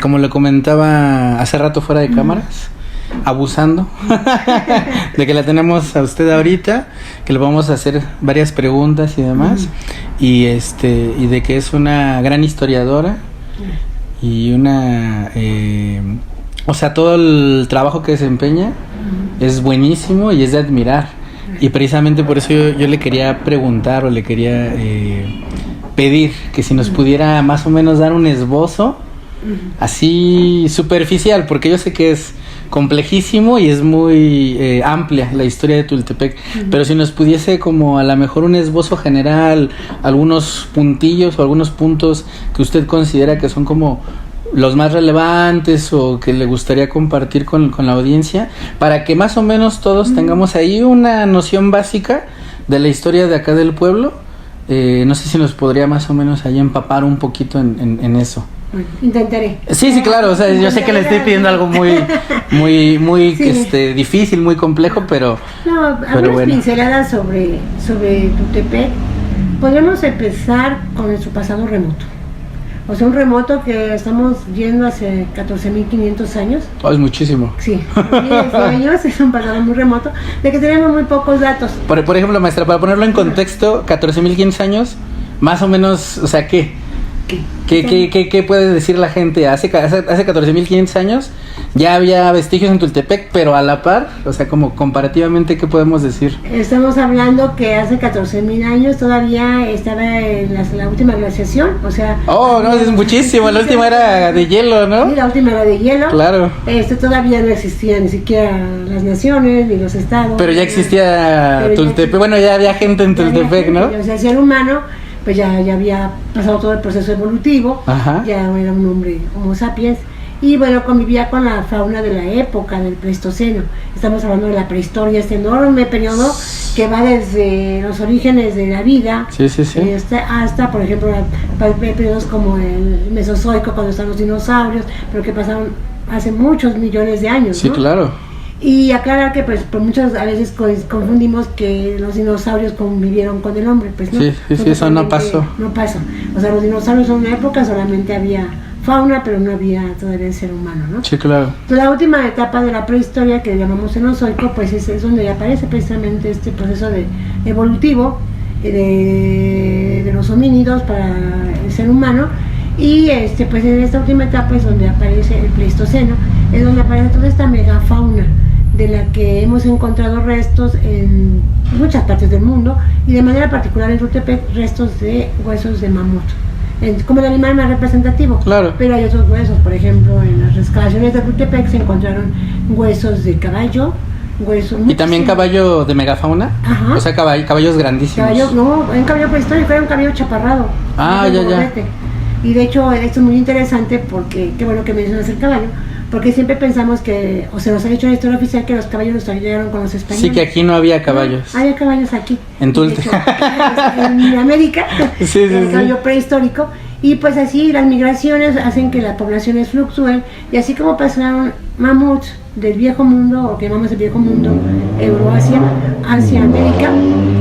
Como le comentaba hace rato fuera de cámaras, abusando de que la tenemos a usted ahorita, que le vamos a hacer varias preguntas y demás, y de que es una gran historiadora y una o sea, todo el trabajo que desempeña es buenísimo y es de admirar, y precisamente por eso yo le quería preguntar o le quería pedir que si nos pudiera más o menos dar un esbozo así superficial, porque yo sé que es complejísimo y es muy amplia la historia de Tultepec, pero si nos pudiese como a lo mejor un esbozo general, algunos puntillos o algunos puntos que usted considera que son como los más relevantes o que le gustaría compartir con la audiencia, para que más o menos todos tengamos ahí una noción básica de la historia de acá del pueblo. No sé si nos podría más o menos ahí empapar un poquito en eso. Intentaré. Sí, claro, o sea, yo sé que le estoy pidiendo algo muy sí, difícil, muy complejo, pero algunas bueno, pinceladas sobre Tultepec. Podemos empezar con su pasado remoto. O sea, un remoto que estamos yendo hace 14.500 años. Oh, es muchísimo. Sí, miles de años, es un pasado muy remoto, de que tenemos muy pocos datos. Por ejemplo, maestra, para ponerlo en contexto, 14.500 años, más o menos, o sea, ¿qué puede decir la gente? Hace 14.500 años ya había vestigios en Tultepec, pero a la par, o sea, como comparativamente, ¿qué podemos decir? Estamos hablando que hace 14.000 años todavía estaba en la última glaciación, o sea... Oh, no, es muchísimo, la última era de hielo, ¿no? Sí, la última era de hielo. Claro. Todavía no existían ni siquiera las naciones, ni los estados. Pero ya existía Tultepec, bueno, ya había gente en Tultepec, ¿no? O sea, si era humano, pues ya había pasado todo el proceso evolutivo. Ajá. Ya era un hombre homo sapiens, y bueno, convivía con la fauna de la época del Pleistoceno. Estamos hablando de la prehistoria, este enorme periodo que va desde los orígenes de la vida, sí. hasta, por ejemplo, periodos como el Mesozoico, cuando están los dinosaurios, pero que pasaron hace muchos millones de años, sí, ¿no? Claro. Y aclarar que pues por muchas a veces confundimos que los dinosaurios convivieron con el hombre, pues no. Sí, eso no pasó. No pasó. O sea, los dinosaurios en una época solamente había fauna, pero no había todavía el ser humano, ¿no? Sí, claro. Entonces, la última etapa de la prehistoria, que llamamos Cenozoico, pues es donde aparece precisamente este proceso evolutivo de los homínidos para el ser humano. Y pues en esta última etapa es donde aparece el Pleistoceno, es donde aparece toda esta megafauna de la que hemos encontrado restos en muchas partes del mundo, y de manera particular en Tultepec restos de huesos de mamut, como el animal más representativo. Claro. Pero hay otros huesos, por ejemplo, en las excavaciones de Tultepec se encontraron huesos de caballo, y también caballo de megafauna. Ajá. O sea, caballos grandísimos. Un caballo prehistórico, era un caballo chaparrado. Ya. Y de hecho esto es muy interesante porque, qué bueno que mencionas el caballo, porque siempre pensamos que, o se nos ha dicho en la historia oficial, que los caballos los trajeron con los españoles. Sí, que aquí no había caballos. No, había caballos aquí. En Tultepec. En América, sí. caballo prehistórico. Y pues así las migraciones hacen que las poblaciones fluctúen, y así como pasaron mamuts del viejo mundo, o que llamamos el viejo mundo, Euroasia, hacia América,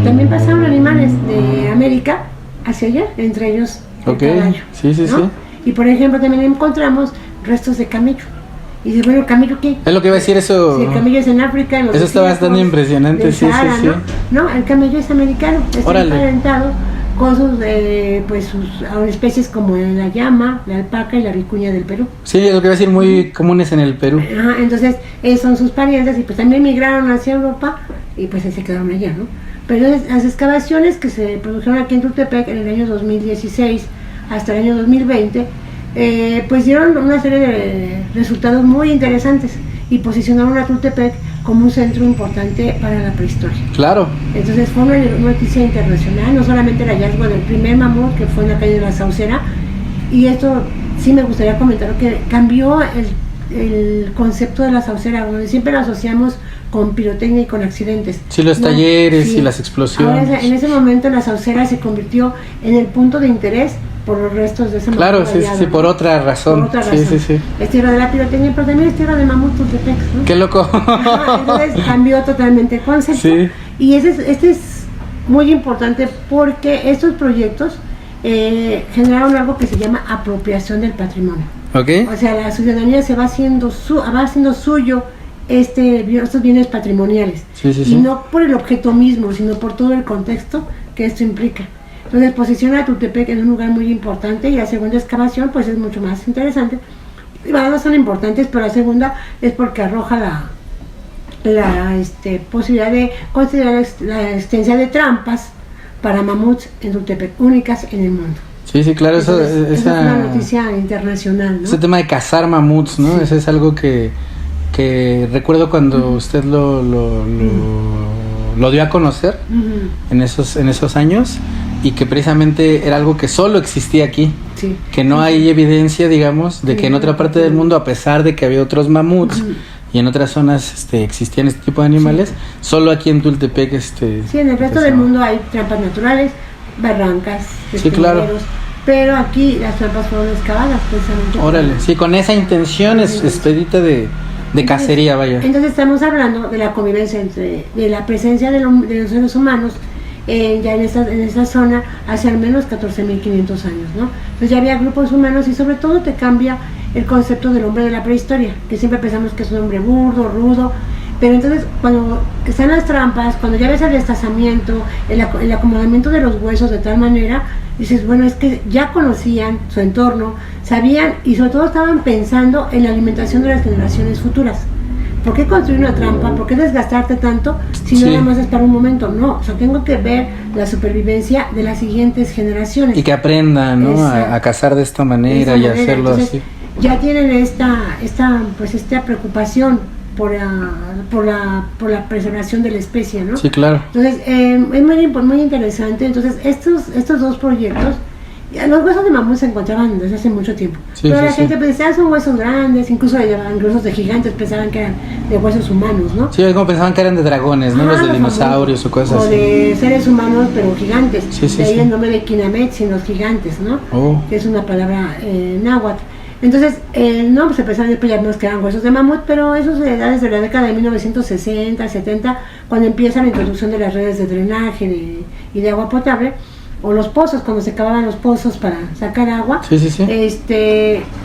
también pasaron animales de América hacia allá, entre ellos el caballo. Sí. Y por ejemplo también encontramos restos de camello. Y dices, bueno, ¿camello qué? Es lo que iba a decir eso. Sí, el camello es en África, en los eso está bastante impresionante, Sahara, sí. No, el camello es americano, está emparentado con sus especies como la llama, la alpaca y la vicuña del Perú. Sí, es lo que iba a decir, muy comunes en el Perú. Ajá, entonces son sus parientes, y pues también migraron hacia Europa y pues se quedaron allá, ¿no? Pero las excavaciones que se produjeron aquí en Tultepec en el año 2016 hasta el año 2020, pues dieron una serie de resultados muy interesantes y posicionaron a Tultepec como un centro importante para la prehistoria. Claro. Entonces fue una noticia internacional, no solamente el hallazgo del primer mamut, que fue en la calle de la Saucera, y esto sí me gustaría comentar, que cambió el concepto de la Saucera, donde siempre lo asociamos con pirotecnia y con accidentes. Sí, los talleres y las explosiones. Ahora, en ese momento la Saucera se convirtió en el punto de interés por los restos de ese mamut. Claro, sí, por otra razón. Sí. Es tierra de la pirotecnia, pero también es tierra de mamut Tultepec, ¿no? ¡Qué loco! Entonces cambió totalmente el concepto. Sí. Y este es muy importante porque estos proyectos generaron algo que se llama apropiación del patrimonio. Ok. O sea, la ciudadanía se va haciendo suyo estos bienes patrimoniales. Sí, sí, y sí. no por el objeto mismo, sino por todo el contexto que esto implica. Entonces posiciona a Tultepec en un lugar muy importante, y la segunda excavación pues es mucho más interesante. Y las dos son importantes, pero la segunda es porque arroja la posibilidad de considerar la existencia de trampas para mamuts en Tultepec, únicas en el mundo. Sí, sí, claro, eso Es una noticia internacional, ¿no? Ese tema de cazar mamuts, ¿no? Sí. Ese es algo que recuerdo cuando usted lo dio a conocer en esos años, y que precisamente era algo que solo existía aquí. Sí. Que no hay evidencia, digamos, de que en otra parte del mundo, a pesar de que había otros mamuts y en otras zonas existían este tipo de animales, solo aquí en Tultepec sí, en el resto del mundo hay trampas naturales, barrancas, sí, claro, pero aquí las trampas fueron excavadas precisamente. Órale, sí, con esa intención expedita de cacería, vaya. Entonces estamos hablando de la convivencia de la presencia de los seres humanos ya en esa zona hace al menos 14.500 años, ¿no? Entonces ya había grupos humanos, y sobre todo te cambia el concepto del hombre de la prehistoria, que siempre pensamos que es un hombre burdo, rudo, pero entonces cuando están las trampas, cuando ya ves el destazamiento, el acomodamiento de los huesos de tal manera, dices, bueno, es que ya conocían su entorno, sabían, y sobre todo estaban pensando en la alimentación de las generaciones futuras. ¿Por qué construir una trampa? ¿Por qué desgastarte tanto si sí, nada más es para un momento? No, o sea, tengo que ver la supervivencia de las siguientes generaciones. Y que aprendan, ¿no? A cazar de esta manera y hacerlo. Entonces, así. Ya tienen esta preocupación por la preservación de la especie, ¿no? Sí, claro. Entonces, es muy interesante. Entonces, estos dos proyectos, los huesos de mamut se encontraban desde hace mucho tiempo, sí, pero sí, la gente pensaba son huesos grandes, incluso le llamaban huesos de gigantes, pensaban que eran de huesos humanos, ¿no? Sí, como pensaban que eran de dragones, ¿no? Los de dinosaurios o cosas así. O de seres humanos, pero gigantes. Sí, sí, de ahí sí. el nombre de Quinametsin, los gigantes, ¿no? Oh. Que es una palabra náhuatl. Entonces, no, pues se pensaban después ya que eran huesos de mamut, pero eso se da desde la década de 1960, 70, cuando empieza la introducción de las redes de drenaje y de agua potable, o los pozos, cuando se cavaban los pozos para sacar agua. Sí, sí, sí.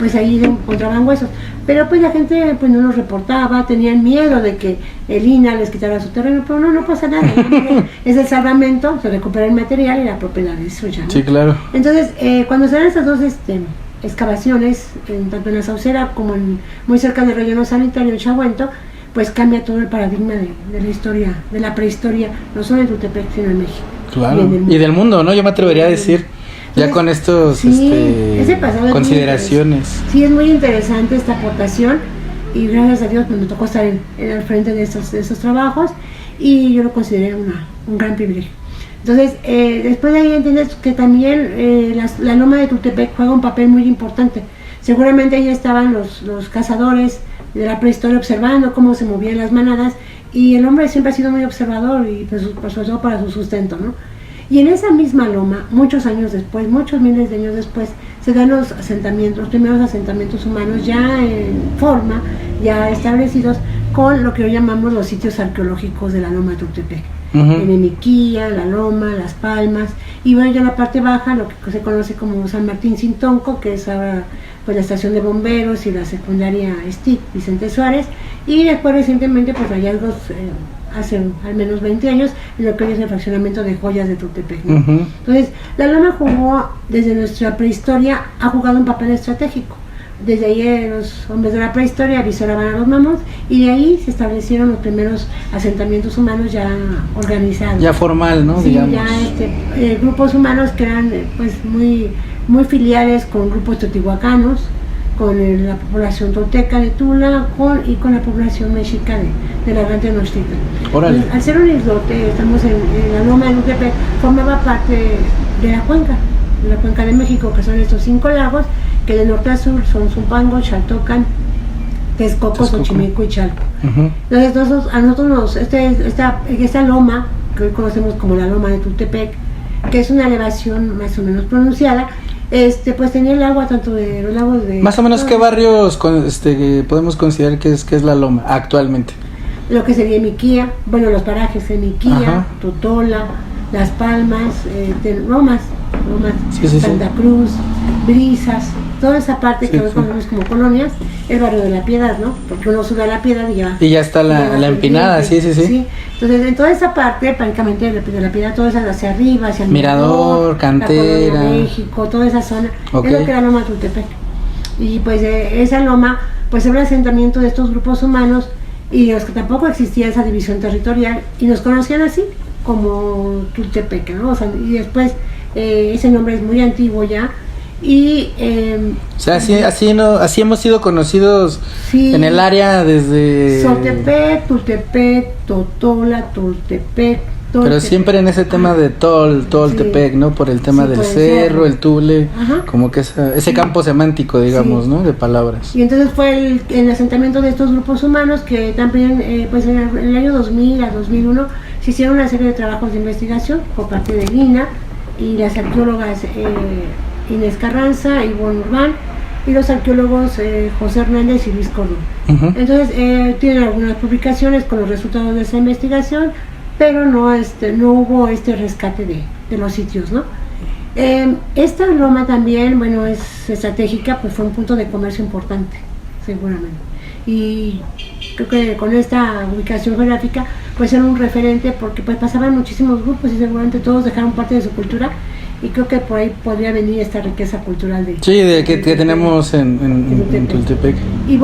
Pues ahí encontraban huesos, pero pues la gente pues no los reportaba, tenían miedo de que el INAH les quitara su terreno, pero no pasa nada, ¿no? Es el salvamento, se recupera el material y la propiedad es suya, ¿no? Sí, claro. Entonces, cuando se dan estas dos excavaciones, tanto en la Saucera como muy cerca del relleno sanitario en Chahuento, pues cambia todo el paradigma de la historia, de la prehistoria, no solo en Tultepec, sino en México. Claro. Y del mundo, ¿no? Yo me atrevería a decir, ya con estos ese pasado consideraciones. Sí, es muy interesante esta aportación, y gracias a Dios me tocó estar al frente de estos trabajos, y yo lo consideré un gran privilegio. Entonces, después de ahí entiendes que también la loma de Tultepec juega un papel muy importante. Seguramente ahí estaban los cazadores de la prehistoria observando cómo se movían las manadas, y el hombre siempre ha sido muy observador, y pues, sobre todo para su sustento, ¿no? Y en esa misma loma, muchos años después, muchos miles de años después, se dan los primeros asentamientos humanos ya en forma, ya establecidos, con lo que hoy llamamos los sitios arqueológicos de la loma de Tultepec. En Emiquía, La Loma, Las Palmas, y bueno, ya en la parte baja, lo que se conoce como San Martín Cintonco, que es ahora pues la estación de bomberos y la secundaria STIC Vicente Suárez, y después recientemente pues hallazgos hace al menos 20 años en lo que hoy es el fraccionamiento de joyas de Tultepec, ¿no? Entonces, la loma jugó, desde nuestra prehistoria, ha jugado un papel estratégico. Desde ahí los hombres de la prehistoria avisoraban a los mamuts, y de ahí se establecieron los primeros asentamientos humanos ya organizados. Ya formal, ¿no? Sí, digamos. ya grupos humanos que eran pues muy filiales con grupos teotihuacanos, con la población tolteca de Tula y con la población mexica de la Gran Tenochtitlan. Órale. Al ser un islote, estamos en la loma de Tultepec, formaba parte de la cuenca de México, que son estos 5 lagos, que de norte a sur son Zumpango, Xaltocan, Texcoco, Xochimilco y Chalco. Entonces a nosotros esta loma, que hoy conocemos como la loma de Tultepec, que es una elevación más o menos pronunciada, pues tenía el agua tanto de los lagos de... Más o menos, ¿qué barrios podemos considerar que es la loma actualmente? Lo que sería Emiquía, bueno, los parajes Emiquía, Totola, Las Palmas, Lomas, Sí. Santa Cruz, Brisas, toda esa parte que Sí, hoy sí. conocemos como colonias, el barrio de la Piedad, ¿no? Porque uno sube a la Piedad Y ya está la empinada, sí. Entonces, en toda esa parte, prácticamente de la Piedad, toda esa hacia arriba, hacia el Mirador, Cantera, la Colonia México, toda esa zona, Ok. es lo que era Loma Tultepec. Y pues esa loma, pues era el asentamiento de estos grupos humanos y los que tampoco existía esa división territorial y nos conocían así como Tultepec, ¿no? O sea, y después ese nombre es muy antiguo ya y O sea, así hemos sido conocidos sí, en el área desde... Soltepec, Tultepec, Totola, Tultepec, Pero siempre en ese tema de Toltepec, Sí. ¿no? Por el tema Sí, del por el cerro, cerro. el Tule, Ajá. como que ese campo semántico, digamos, Sí. ¿no? De palabras. Y entonces fue el asentamiento de estos grupos humanos que también, pues en el año 2000 a 2001 se hicieron una serie de trabajos de investigación por parte de Lina y las arqueólogas Inés Carranza y Ivonne Urbán y los arqueólogos José Hernández y Luis Cordón. Ujú. Entonces tienen algunas publicaciones con los resultados de esa investigación, pero no hubo este rescate de los sitios, ¿no? Esta loma también, bueno, es estratégica, pues fue un punto de comercio importante, seguramente. Y creo que con esta ubicación geográfica, pues era un referente porque pues pasaban muchísimos grupos y seguramente todos dejaron parte de su cultura y creo que por ahí podría venir esta riqueza cultural de... Sí, que tenemos en Tultepec. Tultepec. Y